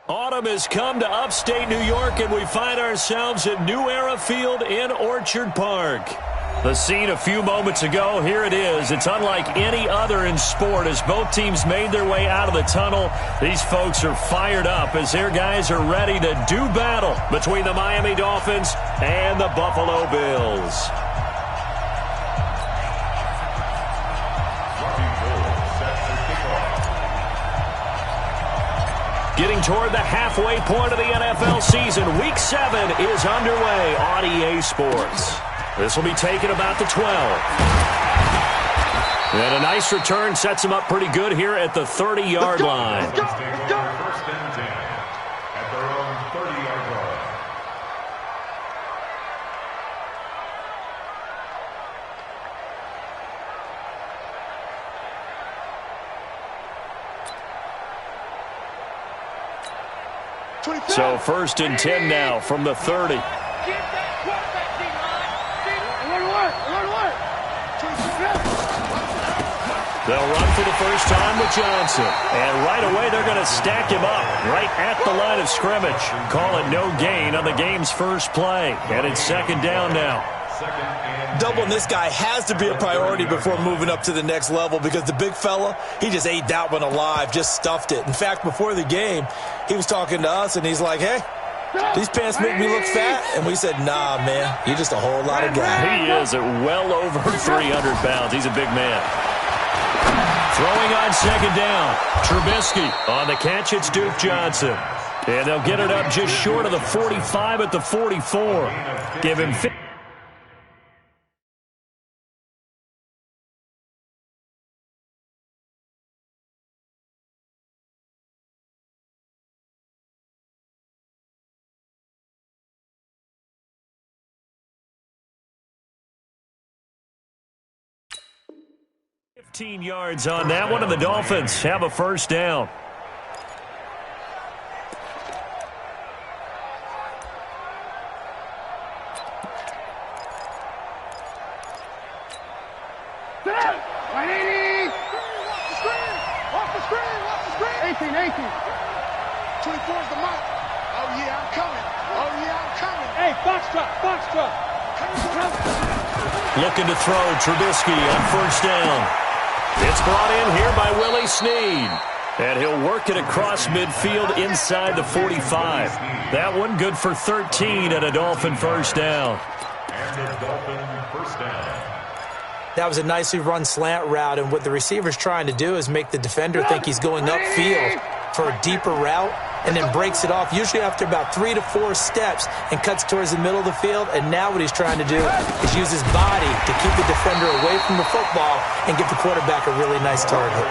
Autumn has come to upstate New York, and we find ourselves at New Era Field in Orchard Park. The scene a few moments ago, here it is. It's unlike any other in sport as both teams made their way out of the tunnel. These folks are fired up as their guys are ready to do battle between the Miami Dolphins and the Buffalo Bills. Getting toward the halfway point of the NFL season, Week 7 is underway on EA Sports. This will be taken about the 12. And a nice return sets him up pretty good here at the 30-yard line. Let's go. First and 10 at their own 30-yard line. So first and 10 now from the 30. They'll run for the first time with Johnson. And right away, they're going to stack him up right at the line of scrimmage. Call it no gain on the game's first play. And it's second down now. Doubling this guy has to be a priority before moving up to the next level because the big fella, he just ate that one alive, just stuffed it. In fact, before the game, he was talking to us, and he's like, hey, these pants make me look fat. And we said, nah, man, you're just a whole lot of guy. He is at well over 300 pounds. He's a big man. Throwing on second down, Trubisky. On the catch, it's Duke Johnson. And they'll get it up just short of the 45 at the 44. Give him 50. 15 yards on that one, and the Dolphins have a first down. Off the screen. 18. 24 is the mark. Oh, yeah, I'm coming. Hey, box truck. Looking to throw, Trubisky on first down. It's brought in here by Willie Snead. And he'll work it across midfield inside the 45. That one good for 13 and a Dolphin first down. That was a nicely run slant route, and what the receiver's trying to do is make the defender think he's going upfield for a deeper route and then breaks it off, usually after about 3 to 4 steps, and cuts towards the middle of the field. And now what he's trying to do is use his body to keep the defender away from the football and give the quarterback a really nice target.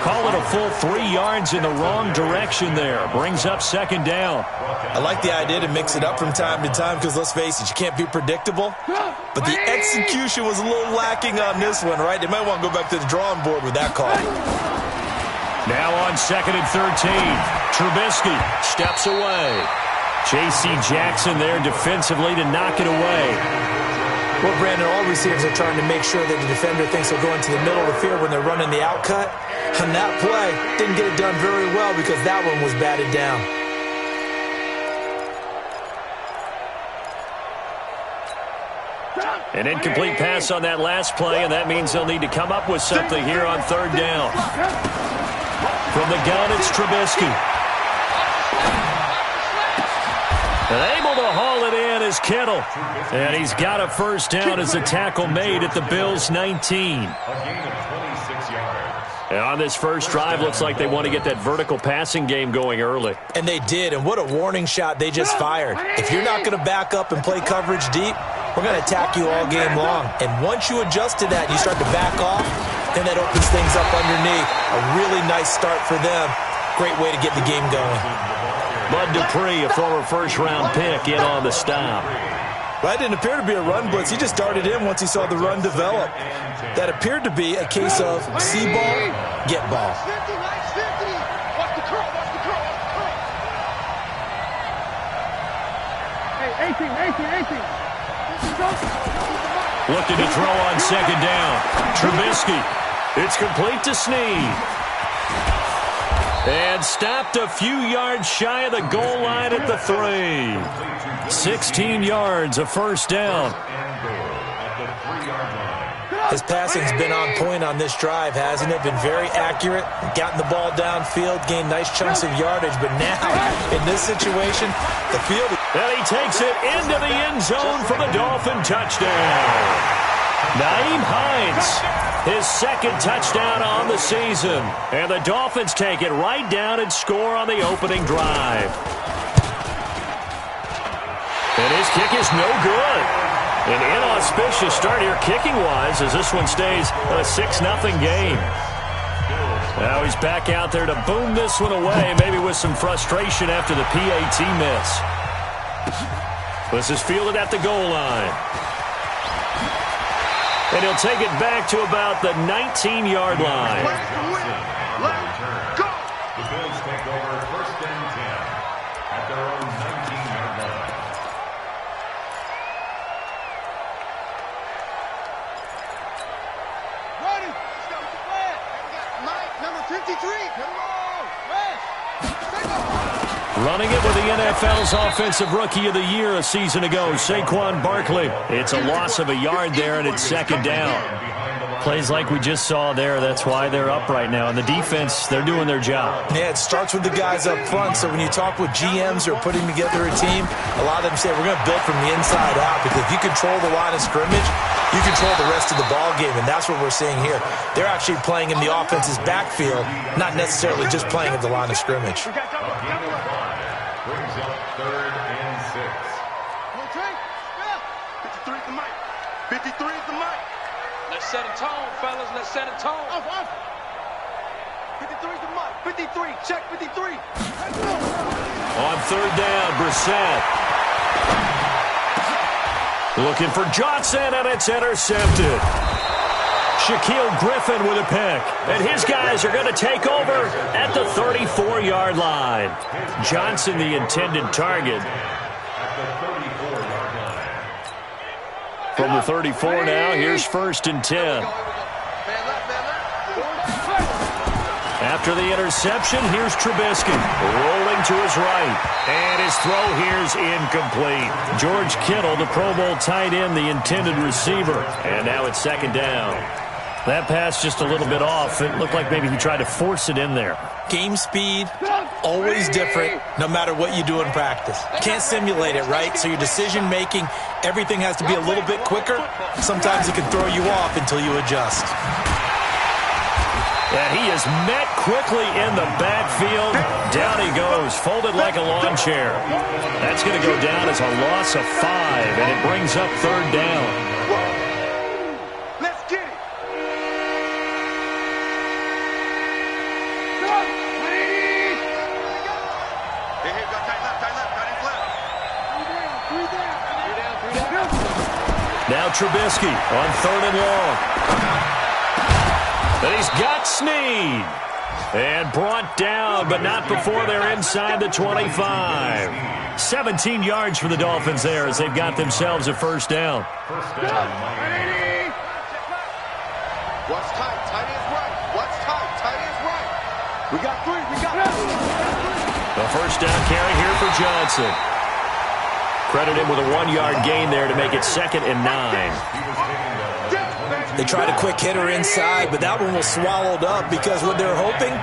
Call it a full 3 yards in the wrong direction there. Brings up second down. I like the idea to mix it up from time to time because, let's face it, you can't be predictable. But the execution was a little lacking on this one, right? They might want to go back to the drawing board with that call. Now on second and 13. Trubisky steps away. J.C. Jackson there defensively to knock it away. Well, Brandon, all receivers are trying to make sure that the defender thinks they'll go into the middle of the field when they're running the out cut. On that play, didn't get it done very well because that one was batted down. An incomplete pass on that last play, and that means they'll need to come up with something here on third down. From the gun, it's Trubisky. And able to haul it in is Kittle. And he's got a first down as the tackle made at the Bills' 19. And on this first drive, looks like they want to get that vertical passing game going early. And they did, and what a warning shot they just fired. If you're not going to back up and play coverage deep, we're going to attack you all game long. And once you adjust to that, you start to back off, then that opens things up underneath. A really nice start for them. Great way to get the game going. Bud Dupree, a former first-round pick, in on the stop. Well, that didn't appear to be a run blitz. He just darted in once he saw the run develop. That appeared to be a case of see ball, get ball. Hey, 18. Looking to throw on second down. Trubisky. It's complete to Snead. And stopped a few yards shy of the goal line at the 3. 16 yards, a first down. His passing's been on point on this drive, hasn't it? Been very accurate, gotten the ball downfield, gained nice chunks of yardage. But now, in this situation, the field... And he takes it into the end zone for the Dolphin touchdown. Nyheim Hines, his second touchdown on the season. And the Dolphins take it right down and score on the opening drive. And his kick is no good. An inauspicious start here kicking-wise as this one stays a 6-0 game. Now he's back out there to boom this one away, maybe with some frustration after the PAT miss. This is fielded at the goal line. And he'll take it back to about the 19-yard line. The Bills take over 1st and 10 at their own 19-yard line. Ready? Stop the flag. Mike, number 53. Come on. Rest. Take off. Running it with the NFL's Offensive Rookie of the Year a season ago, Saquon Barkley. It's a loss of a yard there, and it's second down. Plays like we just saw there, that's why they're up right now. And the defense, they're doing their job. Yeah, it starts with the guys up front. So when you talk with GMs who are putting together a team, a lot of them say we're going to build from the inside out, because if you control the line of scrimmage, you control the rest of the ball game, and that's what we're seeing here. They're actually playing in the offense's backfield, not necessarily just playing at the line of scrimmage. Brings up 3rd and 6. 53 is the mic. 53 is the mic. Let's set a tone, fellas. Let's set a tone. 53 is the mic. 53. Check 53. On 3rd down, Brissett. Looking for Johnson, and it's intercepted. Shaquille Griffin with a pick. And his guys are going to take over at the 34-yard line. Johnson, the intended target. From the 34 now, here's 1st and 10. After the interception, here's Trubisky. Rolling to his right. And his throw here's incomplete. George Kittle, the Pro Bowl tight end, the intended receiver. And now it's 2nd down. That pass just a little bit off. It looked like maybe he tried to force it in there. Game speed, always different, no matter what you do in practice. Can't simulate it, right? So your decision-making, everything has to be a little bit quicker. Sometimes it can throw you off until you adjust. And he is met quickly in the backfield. Down he goes, folded like a lawn chair. That's going to go down as a loss of 5, and it brings up 3rd down. Now Trubisky on 3rd and long. And he's got Snead. And brought down, but not before they're inside the 25. 17 yards for the Dolphins there as they've got themselves a 1st down. What's tight? Tight is right. What's tight? Tight is right. We got 3. We got 3. The 1st down carry here for Johnson. Credit him with a 1-yard gain there to make it 2nd and 9. They tried a quick hitter inside, but that one was swallowed up because what they're hoping,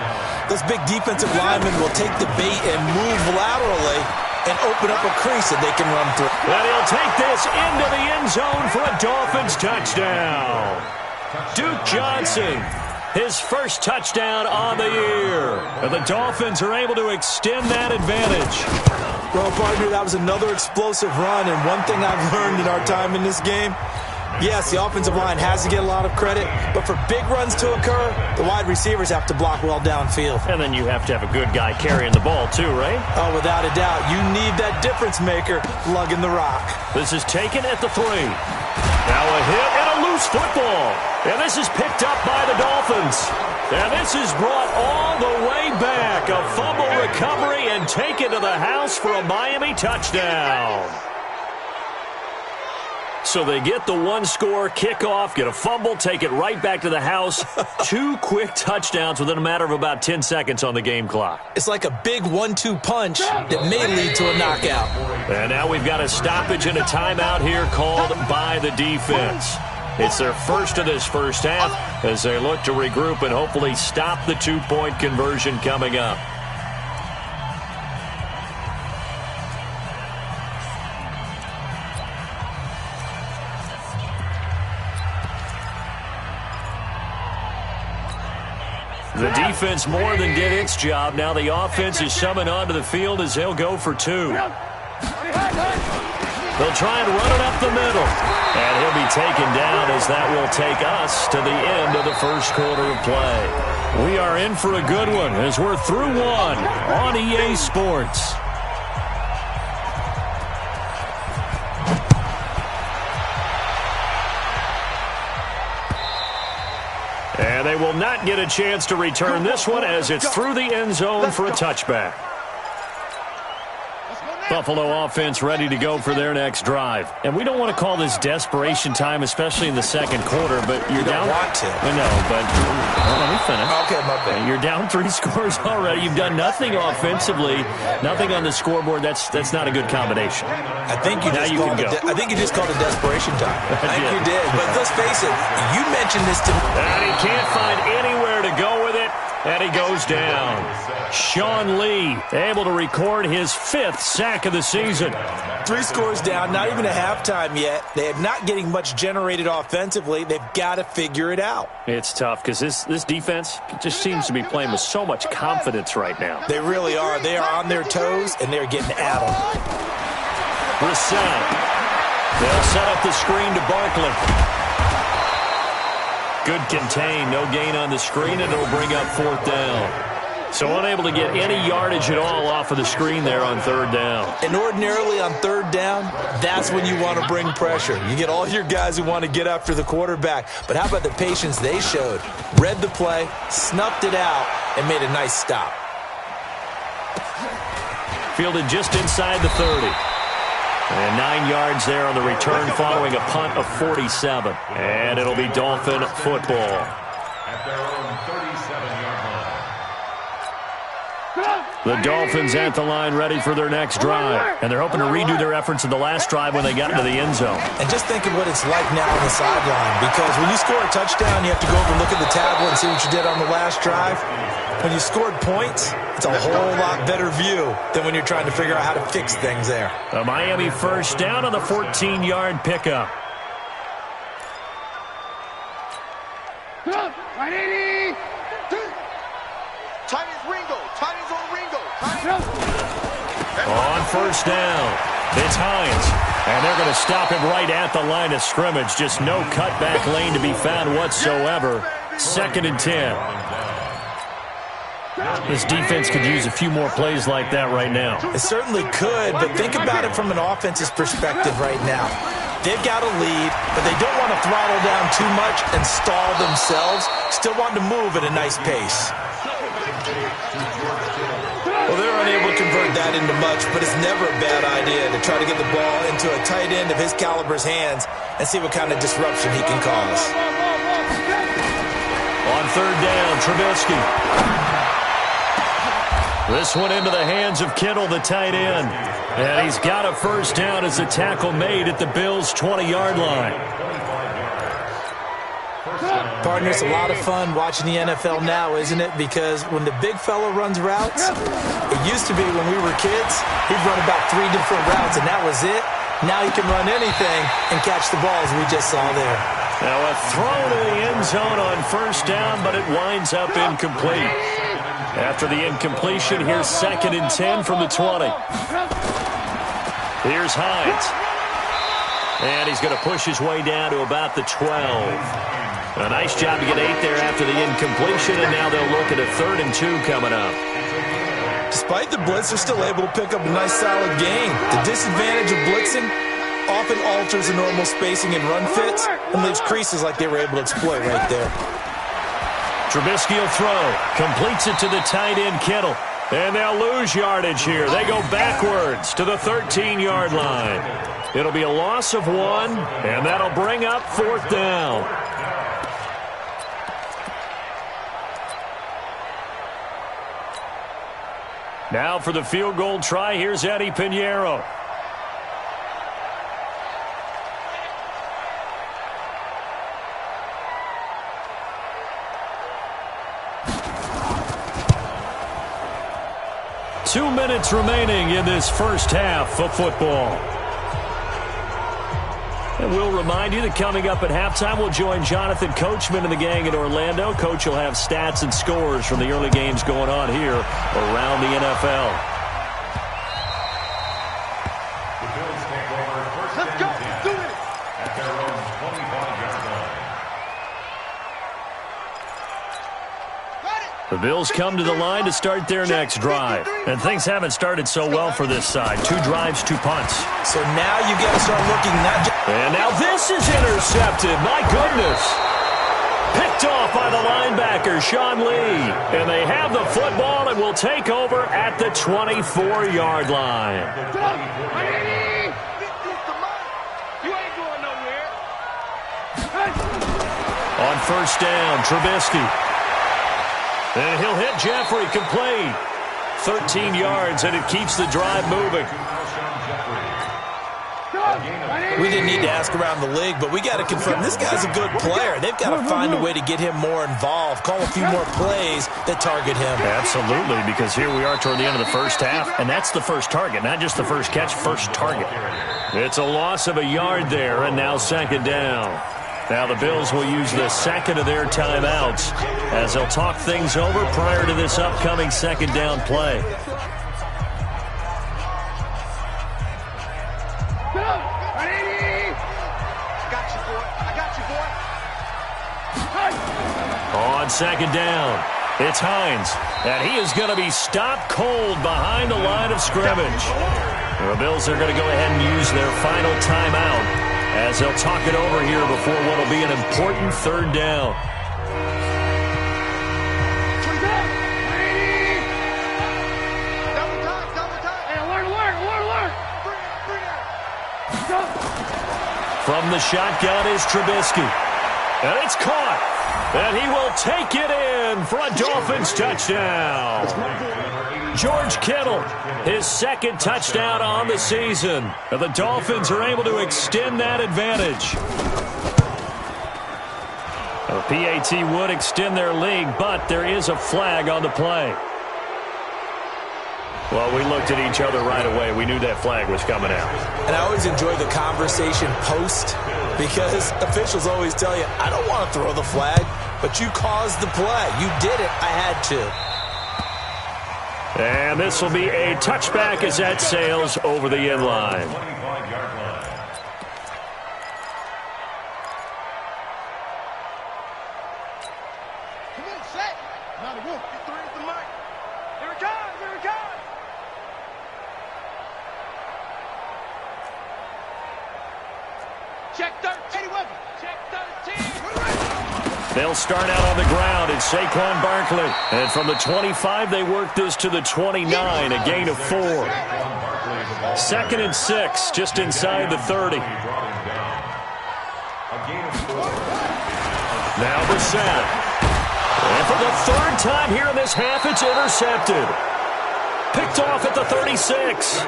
those big defensive linemen will take the bait and move laterally and open up a crease that they can run through. And he'll take this into the end zone for a Dolphins touchdown. Duke Johnson, his first touchdown on the year. And the Dolphins are able to extend that advantage. Well, partner, that was another explosive run, and one thing I've learned in our time in this game, yes, the offensive line has to get a lot of credit, but for big runs to occur, the wide receivers have to block well downfield. And then you have to have a good guy carrying the ball too, right? Oh, without a doubt. You need that difference maker lugging the rock. This is taken at the 3. Now a hit and a loose football. And this is picked up by the Dolphins. And this is brought all the way back. A fumble recovery and taken to the house for a Miami touchdown. So they get the one-score kickoff, get a fumble, take it right back to the house. 2 quick touchdowns within a matter of about 10 seconds on the game clock. It's like a big 1-2 punch that may lead to a knockout. And now we've got a stoppage and a timeout here called by the defense. It's their first of this first half as they look to regroup and hopefully stop the 2-point conversion coming up. The defense more than did its job. Now the offense is summoned onto the field as they'll go for 2. They'll try and run it up the middle. And he'll be taken down as that will take us to the end of the first quarter of play. We are in for a good one as we're through 1 on EA Sports. And they will not get a chance to return this one as it's through the end zone for a touchback. Buffalo offense ready to go for their next drive. And we don't want to call this desperation time, especially in the second quarter, but you're down. You don't want to. I know, but let me finish. Okay, my bad. You're down 3 scores already. You've done nothing offensively, nothing on the scoreboard. That's not a good combination. I think you just called it desperation time. I think you did. But let's face it, you mentioned this to me. And he can't find anywhere to go with it. And he goes down. Sean Lee able to record his 5th sack of the season. 3 scores down, not even a halftime yet. They are not getting much generated offensively. They've got to figure it out. It's tough because this defense just seems to be playing with so much confidence right now. They really are. They are on their toes, and they're getting at them. Brissett. They'll set up the screen to Barkley. Good contain, no gain on the screen, and it'll bring up 4th down. So unable to get any yardage at all off of the screen there on 3rd down. And ordinarily on 3rd down, that's when you want to bring pressure. You get all your guys who want to get after the quarterback. But how about the patience they showed? Read the play, snuffed it out, and made a nice stop. Fielded just inside the 30. And 9 yards there on the return following a punt of 47. And it'll be Dolphin football. At their own 37-yard line. The Dolphins at the line ready for their next drive. And they're hoping to redo their efforts in the last drive when they got into the end zone. And just think of what it's like now on the sideline. Because when you score a touchdown, you have to go over and look at the tablet and see what you did on the last drive. When you scored points, it's a whole lot better view than when you're trying to figure out how to fix things there. A Miami first down on the 14-yard pickup. On first down, it's Hines. And they're going to stop him right at the line of scrimmage. Just no cutback lane to be found whatsoever. 2nd and 10. This defense could use a few more plays like that right now. It certainly could, but think about it from an offense's perspective right now. They've got a lead, but they don't want to throttle down too much and stall themselves. Still want to move at a nice pace. Well, they're unable to convert that into much, but it's never a bad idea to try to get the ball into a tight end of his caliber's hands and see what kind of disruption he can cause. On 3rd down, Trubisky. This one into the hands of Kittle, the tight end. And he's got a first down as the tackle made at the Bills' 20-yard line. Partner, it's a lot of fun watching the NFL now, isn't it? Because when the big fella runs routes, it used to be when we were kids, he'd run about 3 different routes, and that was it. Now he can run anything and catch the ball, as we just saw there. Now a throw to the end zone on first down, but it winds up incomplete. After the incompletion, here's 2nd and 10 from the 20. Here's Hines. And he's going to push his way down to about the 12. A nice job to get 8 there after the incompletion, and now they'll look at a 3rd and 2 coming up. Despite the blitz, they're still able to pick up a nice solid gain. The disadvantage of blitzing often alters the normal spacing and run fits and leaves creases like they were able to exploit right there. Trubisky will throw. Completes it to the tight end, Kittle. And they'll lose yardage here. They go backwards to the 13-yard line. It'll be a loss of 1, and that'll bring up 4th down. Now for the field goal try, here's Eddie Pinheiro. Two minutes remaining in this first half of football. And we'll remind you that coming up at halftime, we'll join Jonathan Coachman and the gang in Orlando. Coach will have stats and scores from the early games going on here around the NFL. The Bills take over first and 10 at their own 25-yard line. The Bills come to the line to start their next drive. And things haven't started so well for this side. 2 drives, 2 punts. So now you got to start looking not just... And now this is intercepted. My goodness. Picked off by the linebacker, Sean Lee. And they have the football and will take over at the 24-yard line. You ain't going nowhere. On first down, Trubisky. And he'll hit Jeffrey, complete. 13 yards, and it keeps the drive moving. We didn't need to ask around the league, but we got to confirm this guy's a good player. They've got to find a way to get him more involved, call a few more plays that target him. Absolutely, because here we are toward the end of the first half, and that's the first target, not just the first catch, first target. It's a loss of a yard there, and now 2nd down. Now the Bills will use the second of their timeouts as they'll talk things over prior to this upcoming 2nd down play. On 2nd down, it's Hines, and he is going to be stopped cold behind the line of scrimmage. The Bills are going to go ahead and use their final timeout as they'll talk it over here before what will be an important 3rd down. From the shotgun is Trubisky. And it's caught. And he will take it in for a Dolphins touchdown. George Kittle, his 2nd touchdown on the season. And the Dolphins are able to extend that advantage. The PAT would extend their lead, but there is a flag on the play. Well, we looked at each other right away. We knew that flag was coming out. And I always enjoy the conversation post because officials always tell you, I don't want to throw the flag, but you caused the play. You did it. I had to. And this will be a touchback as that sails over the end line. 25-yard line. Come on, set. Now the wolf. Get 3 at the mic. Here it comes. Here it comes. Check 13. Check 13. They'll start out on the ground. It's Saquon Barkley. And from the 25, they work this to the 29, a gain of 4. 2nd and 6, just inside the 30. Now Brissett. And for the 3rd time here in this half, it's intercepted. Picked off at the 36.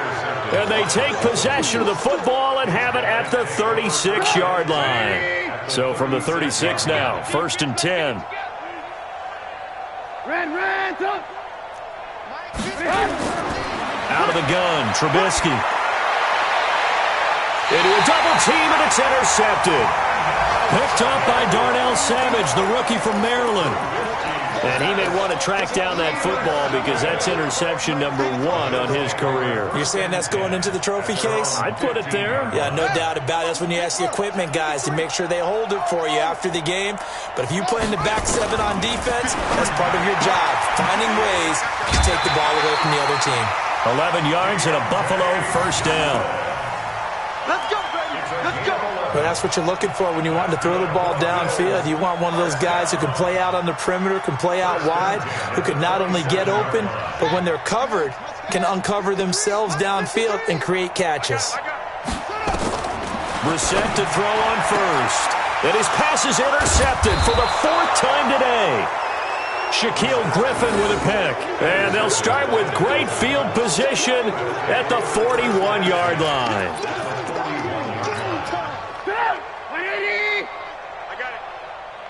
And they take possession of the football and have it at the 36-yard line. So from the 36 now, 1st and 10. Out of the gun, Trubisky. Into a double team, and it's intercepted. Picked up by Darnell Savage, the rookie from Maryland. And he may want to track down that football because that's interception number 1 on his career. You're saying that's going into the trophy case? I'd put it there. Yeah, no doubt about it. That's when you ask the equipment guys to make sure they hold it for you after the game. But if you play in the back 7 on defense, that's part of your job, finding ways to take the ball away from the other team. 11 yards and a Buffalo 1st down. Let's go, baby. Let's go. But that's what you're looking for when you want to throw the ball downfield. You want one of those guys who can play out on the perimeter, can play out wide, who can not only get open, but when they're covered, can uncover themselves downfield and create catches. Brissett to throw on first. And his pass is intercepted for the 4th time today. Shaquille Griffin with a pick. And they'll start with great field position at the 41-yard line. I got it.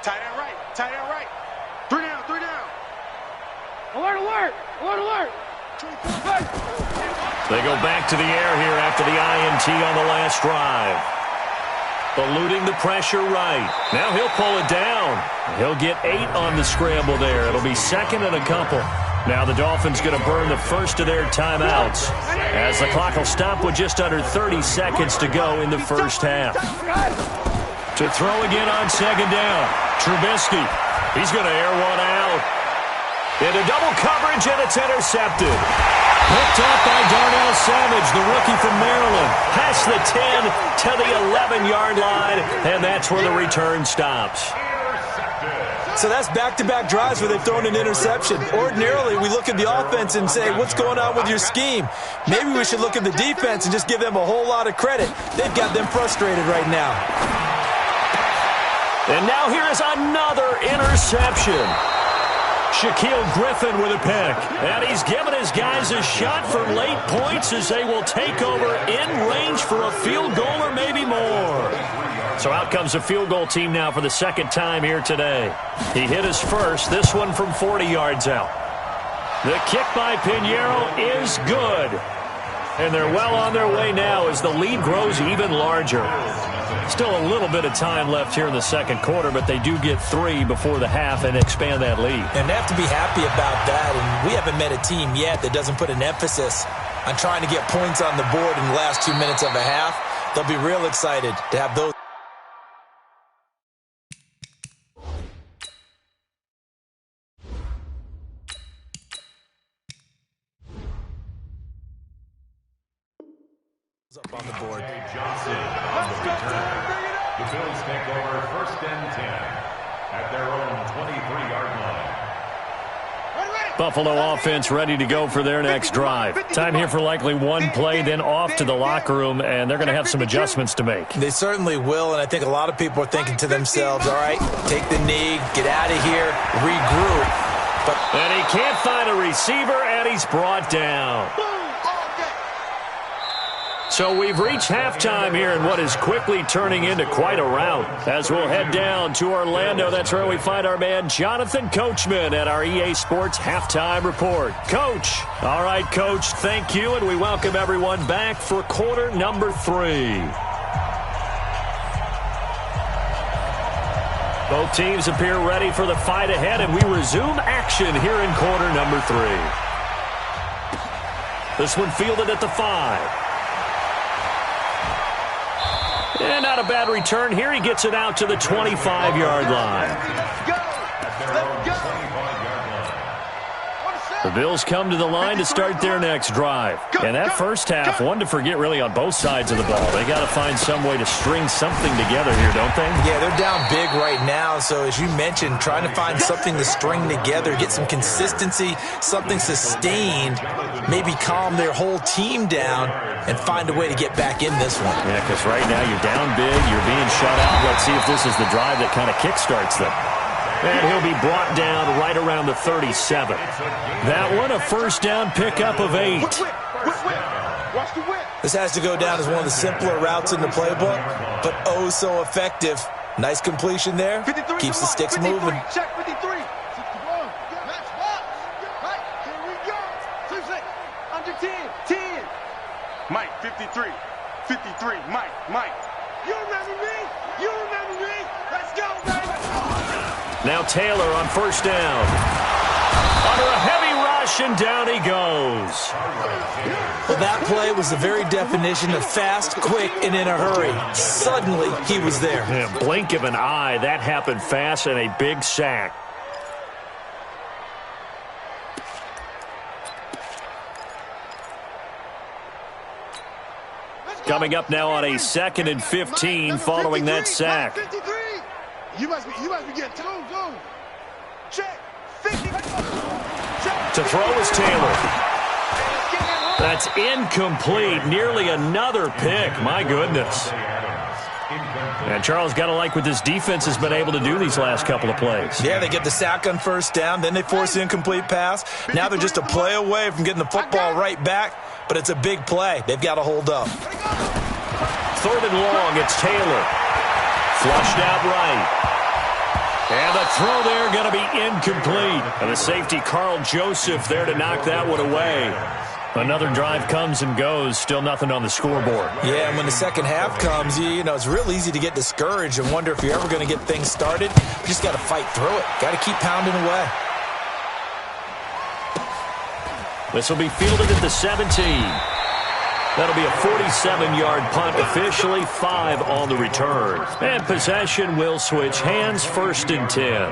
Tight end right. Tight end right. 3 down. 3 down. Alert, alert. Alert, alert. They go back to the air here after the INT on the last drive. Eluding the pressure right. Now he'll pull it down. He'll get 8 on the scramble there. It'll be 2nd and a couple. Now the Dolphins going to burn the first of their timeouts as the clock will stop with just under 30 seconds to go in the first half. To throw again on 2nd down. Trubisky. He's going to air one out. Into double coverage, and it's intercepted. Picked up by Darnell Savage, the rookie from Maryland. Past the 10 to the 11-yard line, and that's where the return stops. So that's back-to-back drives where they've thrown an interception. Ordinarily, we look at the offense and say, what's going on with your scheme? Maybe we should look at the defense and just give them a whole lot of credit. They've got them frustrated right now. And now here is another interception. Shaquille Griffin with a pick. And he's given his guys a shot for late points as they will take over in range for a field goal or maybe more. So out comes the field goal team now for the 2nd time here today. He hit his first, this one from 40 yards out. The kick by Pinheiro is good. And they're well on their way now as the lead grows even larger. Still a little bit of time left here in the 2nd quarter, but they do get 3 before the half and expand that lead. And they have to be happy about that. And we haven't met a team yet that doesn't put an emphasis on trying to get points on the board in the last 2 minutes of a half. They'll be real excited to have those. Up on the board. Johnson on the return. The Bills take over 1st and 10 at their own 23-yard line. Buffalo offense ready to go for their next drive. Time here for likely one play, then off to the locker room, and they're going to have some adjustments to make. They certainly will, and I think a lot of people are thinking to themselves, all right, take the knee, get out of here, regroup. And he can't find a receiver, and he's brought down. So we've reached halftime here in what is quickly turning into quite a rout. As we'll head down to Orlando, that's where we find our man Jonathan Coachman at our EA Sports Halftime Report. Coach. All right, Coach, thank you, and we welcome everyone back for quarter number 3. Both teams appear ready for the fight ahead, and we resume action here in quarter number 3. This one fielded at the 5. And not a bad return here. He gets it out to the 25-yard line. The Bills come to the line to start their next drive. And that first half, one to forget really on both sides of the ball. They got to find some way to string something together here, don't they? Yeah, they're down big right now. So as you mentioned, trying to find something to string together, get some consistency, something sustained, maybe calm their whole team down and find a way to get back in this one. Yeah, because right now you're down big, you're being shut out. Let's see if this is the drive that kind of kickstarts them. And he'll be brought down right around the 37. That one, a first down pickup of 8. This has to go down as one of the simpler routes in the playbook, but oh so effective. Nice completion there. Keeps the sticks moving. Check 53. Under 10. Mike, 53. 53. Mike. You remember me? Let's go, baby. Now Taylor on first down. Under a heavy rush, and down he goes. Well, that play was the very definition of fast, quick, and in a hurry. Suddenly, he was there. Yeah, blink of an eye. That happened fast, and a big sack. Coming up now on a 2nd and 15 following that sack. 53. You must be getting told. Check. 50. To throw is Taylor. That's incomplete. Nearly another pick. My goodness. And Charles, got to like what this defense has been able to do these last couple of plays. Yeah, they get the sack on first down, then they force the incomplete pass. Now they're just a play away from getting the football right back, but it's a big play. They've got to hold up. 3rd and long, it's Taylor. Flushed out right. And the throw there going to be incomplete. And the safety, Carl Joseph, there to knock that one away. Another drive comes and goes. Still nothing on the scoreboard. Yeah, and when the second half comes, you know, it's real easy to get discouraged and wonder if you're ever going to get things started. You just got to fight through it. Got to keep pounding away. This will be fielded at the 17. That'll be a 47-yard punt, officially 5 on the return. And possession will switch hands, 1st and 10.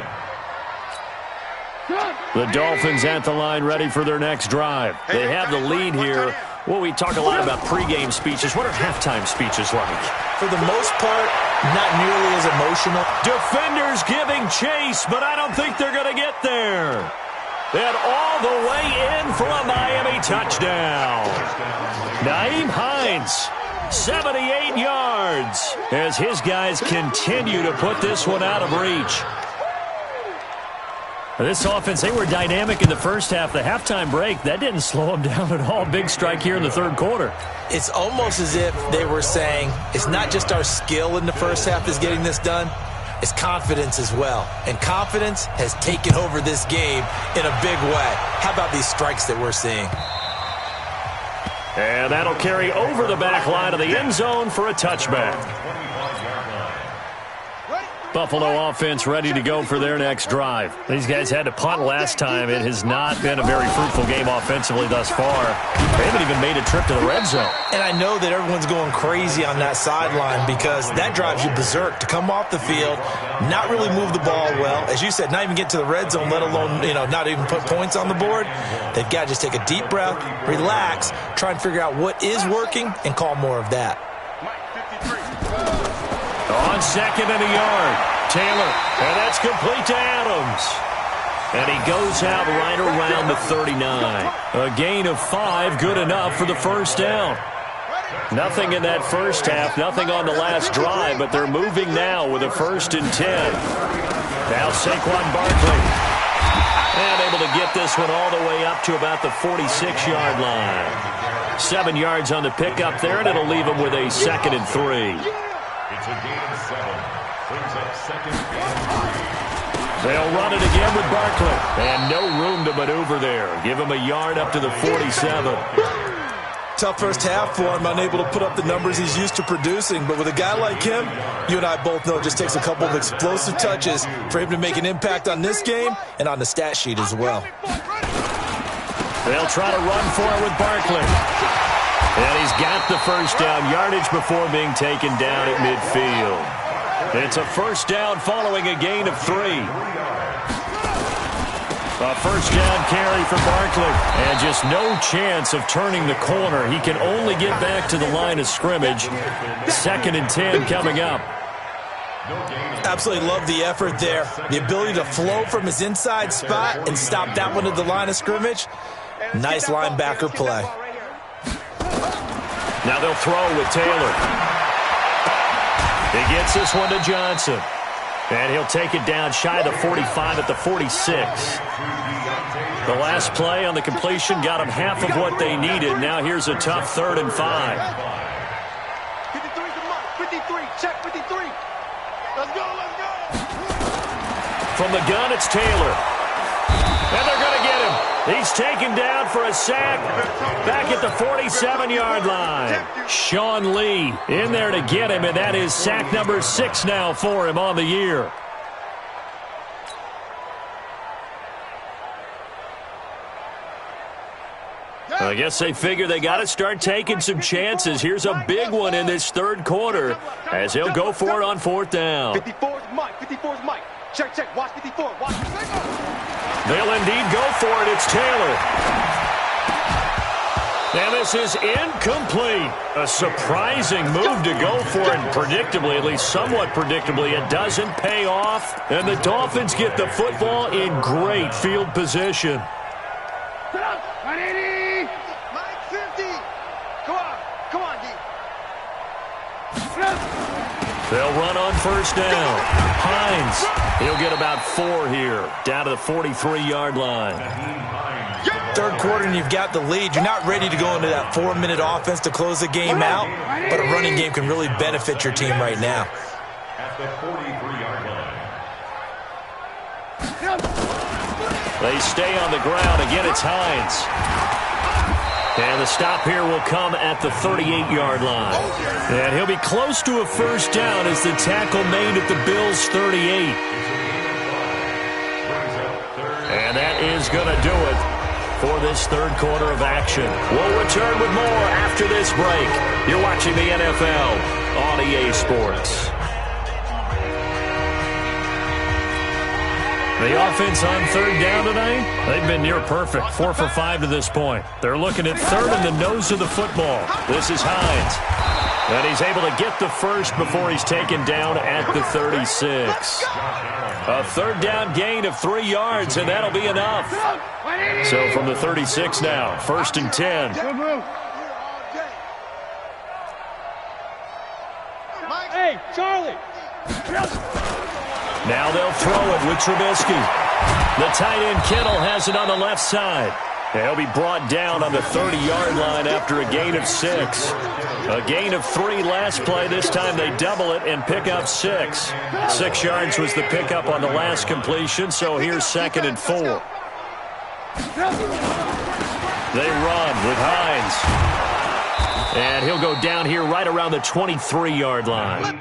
The Dolphins at the line, ready for their next drive. They have the lead here. Well, we talk a lot about pregame speeches. What are halftime speeches like? For the most part, not nearly as emotional. Defenders giving chase, but I don't think they're going to get there. And all the way in for a Miami touchdown. Nyheim Hines, 78 yards, as his guys continue to put this one out of reach. This offense, they were dynamic in the first half. The halftime break, that didn't slow them down at all. Big strike here in the 3rd quarter. It's almost as if they were saying, it's not just our skill in the first half that's getting this done. It's confidence as well. And confidence has taken over this game in a big way. How about these strikes that we're seeing? And that'll carry over the back line of the end zone for a touchback. Buffalo offense ready to go for their next drive. These guys had to punt last time. It has not been a very fruitful game offensively thus far. They haven't even made a trip to the red zone. And I know that everyone's going crazy on that sideline because that drives you berserk to come off the field, not really move the ball well. As you said, not even get to the red zone, let alone, not even put points on the board. They've got to just take a deep breath, relax, try and figure out what is working, and call more of that. On 2nd and a yard, Taylor, and that's complete to Adams. And he goes out right around the 39. A gain of 5, good enough for the first down. Nothing in that first half, nothing on the last drive, but they're moving now with a 1st and 10. Now Saquon Barkley. And able to get this one all the way up to about the 46-yard line. 7 yards on the pickup there, and it'll leave him with a 2nd and 3. It's a gain of 7. Brings up 2nd and 3. They'll run it again with Barkley. And no room to maneuver there. Give him a yard up to the 47. Tough first half for him, unable to put up the numbers he's used to producing. But with a guy like him, you and I both know it just takes a couple of explosive touches for him to make an impact on this game and on the stat sheet as well. They'll try to run for it with Barkley. And he's got the first down, yardage before being taken down at midfield. It's a first down following a gain of 3. A first down carry for Barkley. And just no chance of turning the corner. He can only get back to the line of scrimmage. 2nd and 10 coming up. Absolutely love the effort there. The ability to flow from his inside spot and stop that one at the line of scrimmage. Nice linebacker play. Now they'll throw with Taylor. He gets this one to Johnson. And he'll take it down shy of the 45 at the 46. The last play on the completion got them half of what they needed. Now here's a tough 3rd and 5. 53's the mark. 53. Check 53. Let's go, let's go. From the gun, it's Taylor. And they're going to get him. He's taken down for a sack back at the 47-yard line. Sean Lee in there to get him, and that is sack number 6 now for him on the year. I guess they figure they got to start taking some chances. Here's a big one in this 3rd quarter as he'll go for it on 4th down. 54's Mike. 54's Mike. Check, check. Watch 54. Watch. They'll indeed go for it. It's Taylor. And this is incomplete. A surprising move to go for it. And predictably, at least somewhat predictably, it doesn't pay off. And the Dolphins get the football in great field position. 180. Mike 50. Come on. Come on, D. They'll run on first down. Hines, he'll get about 4 here, down to the 43-yard line. Third quarter and you've got the lead. You're not ready to go into that 4-minute offense to close the game out, but a running game can really benefit your team right now. At the 43-yard line. They stay on the ground. Again, it's Hines. And the stop here will come at the 38-yard line. And he'll be close to a first down as the tackle made at the Bills' 38. And that is going to do it for this third quarter of action. We'll return with more after this break. You're watching the NFL on EA Sports. The offense on third down tonight, they've been near perfect, 4 for 5 to this point. They're looking at third in the nose of the football. This is Hines. And he's able to get the first before he's taken down at the 36. A third down gain of 3 yards, and that'll be enough. So from the 36 now, 1st and 10. Hey, Charlie. Now they'll throw it with Trubisky. The tight end Kittle has it on the left side. He'll be brought down on the 30-yard line after a gain of 6. A gain of 3 last play. This time they double it and pick up 6. 6 yards was the pickup on the last completion, so here's 2nd and 4. They run with Hines. And he'll go down here right around the 23-yard line.